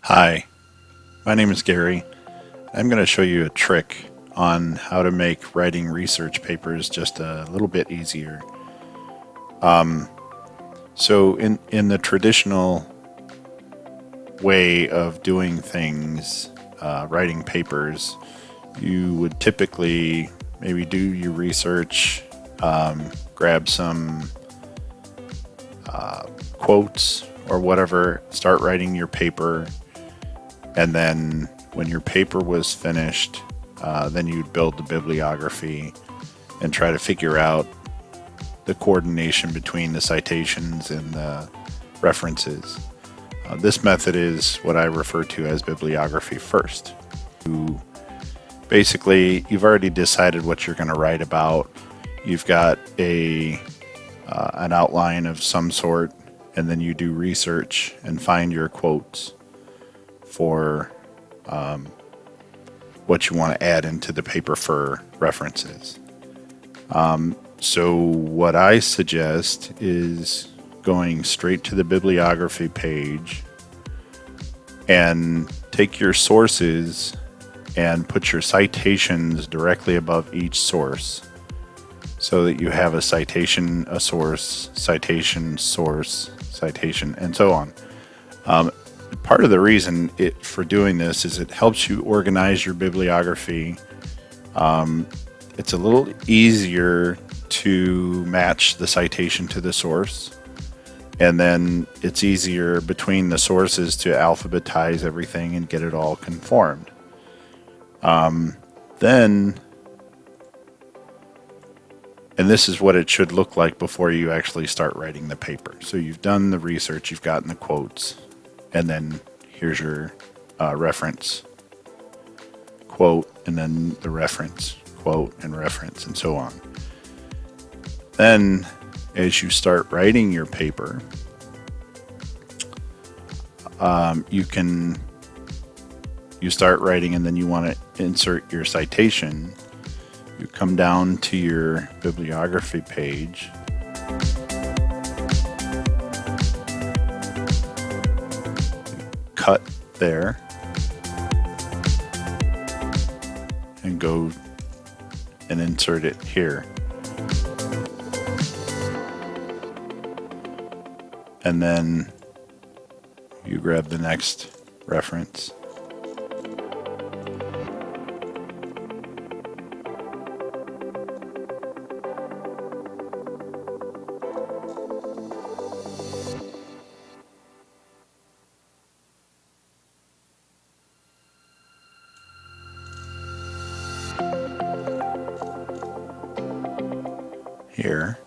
Hi, my name is Gary. I'm going to show you a trick on how to make writing research papers just a little bit easier. So in the traditional way of doing things, writing papers, you would typically maybe do your research, grab some quotes or whatever, start writing your paper, and then when your paper was finished, then you'd build the bibliography and try to figure out the coordination between the citations and the references. This method is what I refer to as bibliography first. Basically, you've already decided what you're going to write about. You've got an outline of some sort, and then you do research and find your quotes for what you want to add into the paper for references. So what I suggest is going straight to the bibliography page and take your sources and put your citations directly above each source so that you have a citation, a source, citation, source, citation, and so on. Part of the reason for doing this is it helps you organize your bibliography. It's a little easier to match the citation to the source, and then it's easier between the sources to alphabetize everything and get it all conformed. And this is what it should look like before you actually start writing the paper. So you've done the research, you've gotten the quotes, and then here's your reference, quote, and then the reference, quote, and reference, and so on. Then, as you start writing your paper, you start writing, and then you want to insert your citation. You come down to your bibliography page, cut there, and go and insert it here. And then you grab the next reference. Here,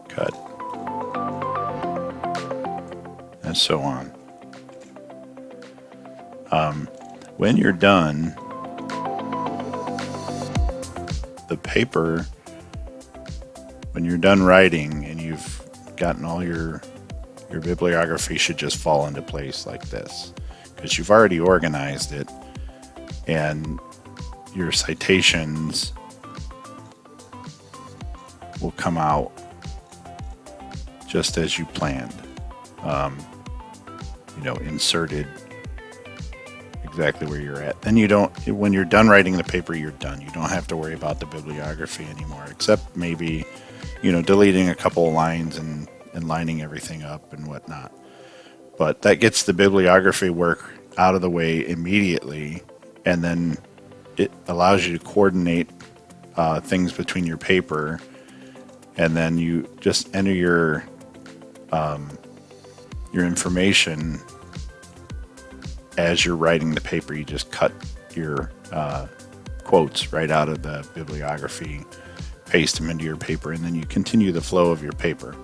cut, and so on. When you're done, the paper, when you're done writing and you've gotten all your bibliography, should just fall into place like this, because you've already organized it, and your citations will come out just as you planned. Inserted exactly where you're at. Then when you're done writing the paper, you're done. You don't have to worry about the bibliography anymore, except maybe, deleting a couple of lines and lining everything up and whatnot. But that gets the bibliography work out of the way immediately, and then it allows you to coordinate things between your paper. And then you just enter your information as you're writing the paper. You just cut your quotes right out of the bibliography, paste them into your paper, and then you continue the flow of your paper.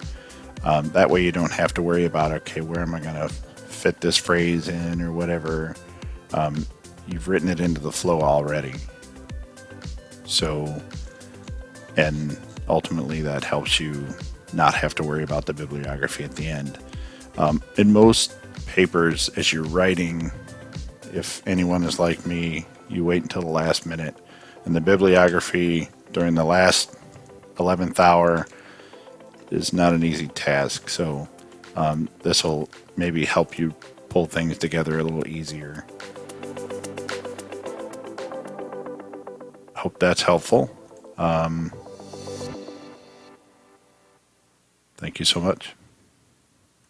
That way you don't have to worry about, okay, where am I going to fit this phrase in or whatever. You've written it into the flow already. And ultimately that helps you not have to worry about the bibliography at the end. In most papers, as you're writing, if anyone is like me, you wait until the last minute, and the bibliography during the last 11th hour is not an easy task. So This will maybe help you pull things together a little easier. Hope that's helpful. Thank you so much.